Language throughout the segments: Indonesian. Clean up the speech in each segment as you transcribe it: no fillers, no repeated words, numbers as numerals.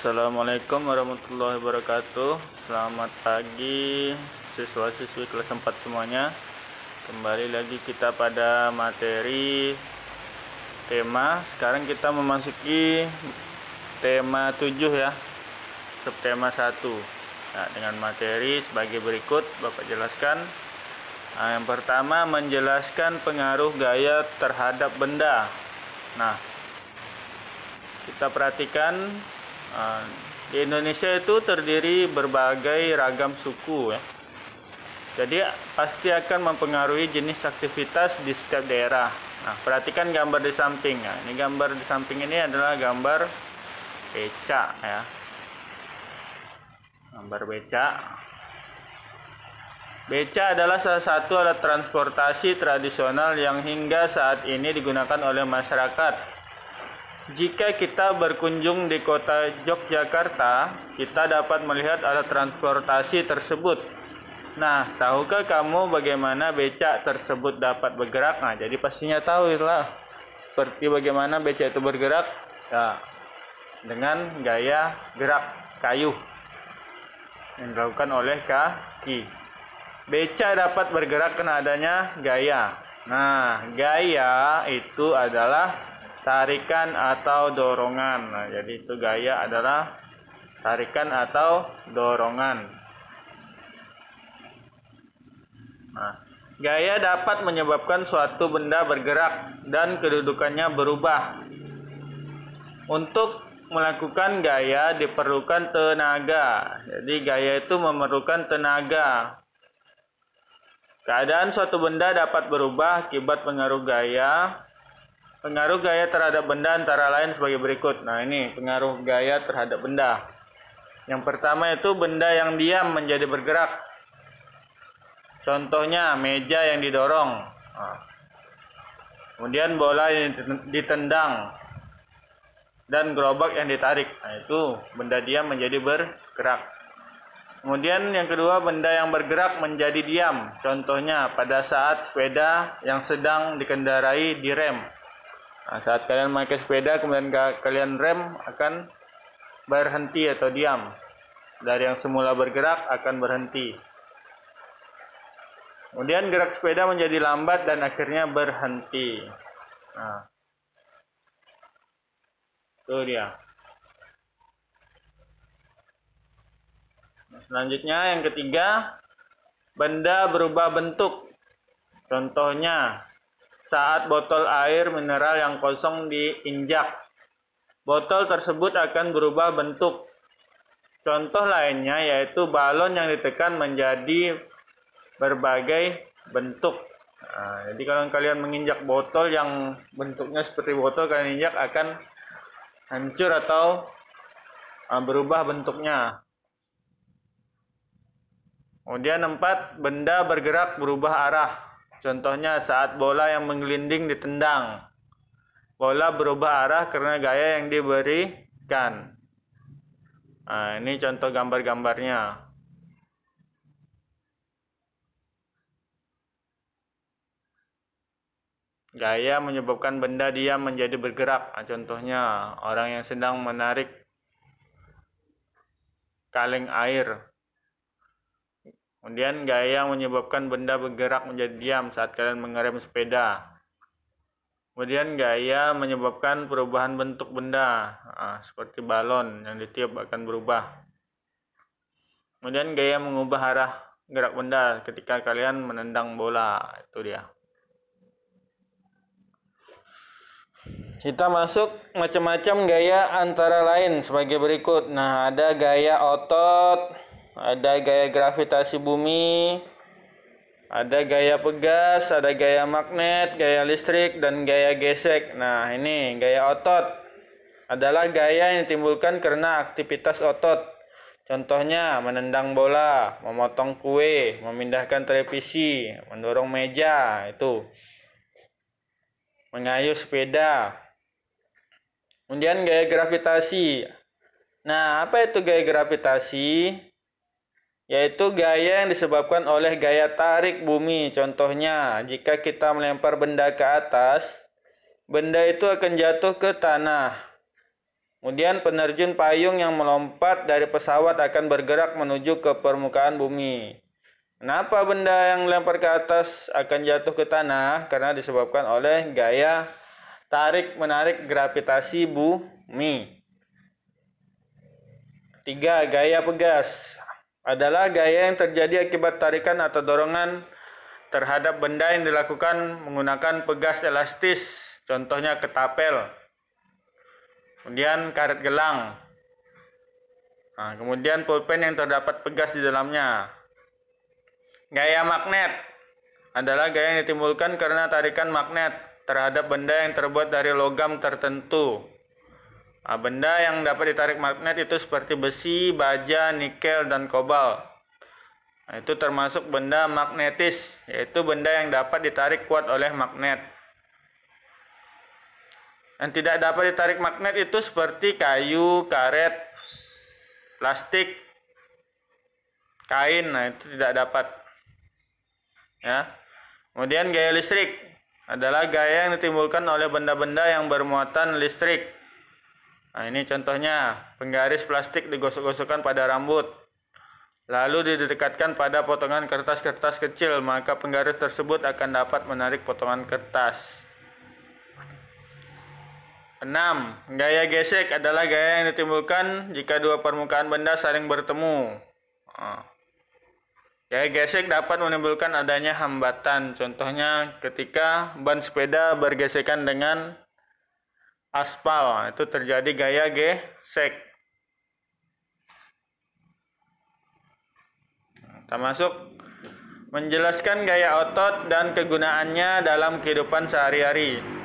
Assalamualaikum warahmatullahi wabarakatuh. Selamat pagi siswa-siswi kelas 4 semuanya. Kembali lagi kita pada materi tema. Sekarang kita memasuki tema 7 ya. Subtema 1. Nah, dengan materi sebagai berikut Bapak jelaskan. Yang pertama, menjelaskan pengaruh gaya terhadap benda. Nah, kita perhatikan di Indonesia itu terdiri berbagai ragam suku ya. Jadi pasti akan mempengaruhi jenis aktivitas di setiap daerah. Nah, perhatikan gambar di samping. Nah, ini gambar di samping ini adalah gambar becak ya. Gambar becak. Becak adalah salah satu alat transportasi tradisional yang hingga saat ini digunakan oleh masyarakat. Jika kita berkunjung di kota Yogyakarta, kita dapat melihat alat transportasi tersebut. Nah, tahukah kamu bagaimana becak tersebut dapat bergerak? Nah, jadi pastinya tahu itulah. Seperti bagaimana becak itu bergerak? Ya, dengan gaya gerak kayu yang dilakukan oleh kaki. Becak dapat bergerak karena adanya gaya. Nah, gaya itu adalah tarikan atau dorongan. Nah, jadi itu gaya adalah tarikan atau dorongan. Nah, gaya dapat menyebabkan suatu benda bergerak dan kedudukannya berubah. Untuk melakukan gaya diperlukan tenaga. Jadi gaya itu memerlukan tenaga. Keadaan suatu benda dapat berubah akibat pengaruh gaya. Pengaruh gaya terhadap benda antara lain sebagai berikut. Nah, ini pengaruh gaya terhadap benda. Yang pertama itu benda yang diam menjadi bergerak. Contohnya meja yang didorong. Nah, kemudian bola yang ditendang dan gerobak yang ditarik. Nah, itu benda diam menjadi bergerak. Kemudian yang kedua, benda yang bergerak menjadi diam. Contohnya pada saat sepeda yang sedang dikendarai direm. Nah, saat kalian memakai sepeda kemudian kalian rem akan berhenti atau diam. Dari yang semula bergerak akan berhenti. Kemudian gerak sepeda menjadi lambat dan akhirnya berhenti. Nah, itu dia. Nah, selanjutnya yang ketiga, benda berubah bentuk. Contohnya saat botol air mineral yang kosong diinjak, botol tersebut akan berubah bentuk. Contoh lainnya yaitu balon yang ditekan menjadi berbagai bentuk. Nah, jadi kalau kalian menginjak botol yang bentuknya seperti botol kalian injak akan hancur atau berubah bentuknya. Kemudian 4, benda bergerak berubah arah. Contohnya saat bola yang menggelinding ditendang. Bola berubah arah karena gaya yang diberikan. Nah, ini contoh gambar-gambarnya. Gaya menyebabkan benda diam menjadi bergerak. Nah, contohnya orang yang sedang menarik kaleng air. Kemudian gaya menyebabkan benda bergerak menjadi diam saat kalian mengerem sepeda. Kemudian gaya menyebabkan perubahan bentuk benda. Nah, seperti balon yang ditiup akan berubah. Kemudian gaya mengubah arah gerak benda ketika kalian menendang bola. Itu dia. Kita masuk macam-macam gaya antara lain sebagai berikut. Nah, ada gaya otot, ada gaya gravitasi bumi, ada gaya pegas, ada gaya magnet, gaya listrik, dan gaya gesek. Nah, ini gaya otot adalah gaya yang ditimbulkan karena aktivitas otot. Contohnya menendang bola, memotong kue, memindahkan televisi, mendorong meja, itu. Mengayuh sepeda. Kemudian gaya gravitasi. Nah, apa itu gaya gravitasi? Yaitu gaya yang disebabkan oleh gaya tarik bumi. Contohnya, jika kita melempar benda ke atas, benda itu akan jatuh ke tanah. Kemudian penerjun payung yang melompat dari pesawat akan bergerak menuju ke permukaan bumi. Kenapa benda yang dilempar ke atas akan jatuh ke tanah? Karena disebabkan oleh gaya tarik-menarik gravitasi bumi. 3. Gaya pegas adalah gaya yang terjadi akibat tarikan atau dorongan terhadap benda yang dilakukan menggunakan pegas elastis. Contohnya ketapel. Kemudian karet gelang. Kemudian pulpen yang terdapat pegas di dalamnya. Gaya magnet adalah gaya yang ditimbulkan karena tarikan magnet terhadap benda yang terbuat dari logam tertentu. Benda yang dapat ditarik magnet itu seperti besi, baja, nikel, dan kobalt. Itu termasuk benda magnetis, yaitu benda yang dapat ditarik kuat oleh magnet. Yang tidak dapat ditarik magnet itu seperti kayu, karet, plastik, kain. Itu tidak dapat. Ya. Kemudian gaya listrik adalah gaya yang ditimbulkan oleh benda-benda yang bermuatan listrik. Ini contohnya, penggaris plastik digosok-gosokkan pada rambut, lalu didekatkan pada potongan kertas-kertas kecil, maka penggaris tersebut akan dapat menarik potongan kertas. 6. Gaya gesek adalah gaya yang ditimbulkan jika dua permukaan benda saling bertemu. Gaya gesek dapat menimbulkan adanya hambatan. Contohnya ketika ban sepeda bergesekan dengan aspal, itu terjadi gaya gesek. Termasuk menjelaskan gaya otot dan kegunaannya dalam kehidupan sehari-hari.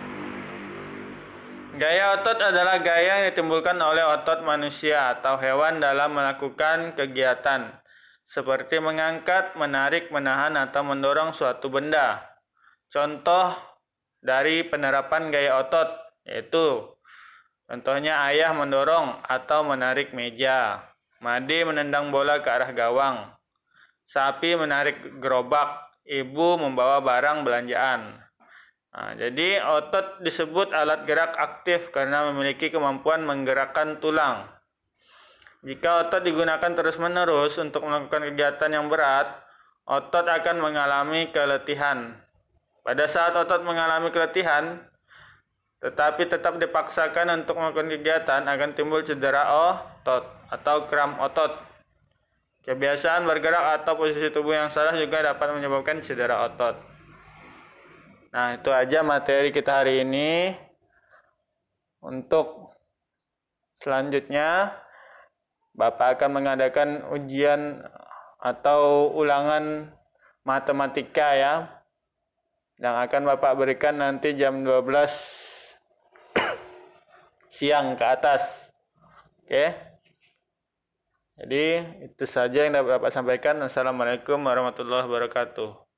Gaya otot adalah gaya yang ditimbulkan oleh otot manusia atau hewan dalam melakukan kegiatan seperti mengangkat, menarik, menahan, atau mendorong suatu benda. Contoh dari penerapan gaya otot yaitu contohnya ayah mendorong atau menarik meja, Made menendang bola ke arah gawang, sapi menarik gerobak, ibu membawa barang belanjaan. Jadi otot disebut alat gerak aktif karena memiliki kemampuan menggerakkan tulang. Jika otot digunakan terus-menerus untuk melakukan kegiatan yang berat, otot akan mengalami keletihan. Pada saat otot mengalami keletihan, tetapi tetap dipaksakan untuk melakukan kegiatan, akan timbul cedera otot atau kram otot. Kebiasaan bergerak atau posisi tubuh yang salah juga dapat menyebabkan cedera otot. Nah, itu aja materi kita hari ini. Untuk selanjutnya, Bapak akan mengadakan ujian atau ulangan matematika ya, yang akan Bapak berikan nanti jam 12 siang ke atas. Oke. Jadi itu saja yang dapat Bapak sampaikan. Assalamualaikum warahmatullahi wabarakatuh.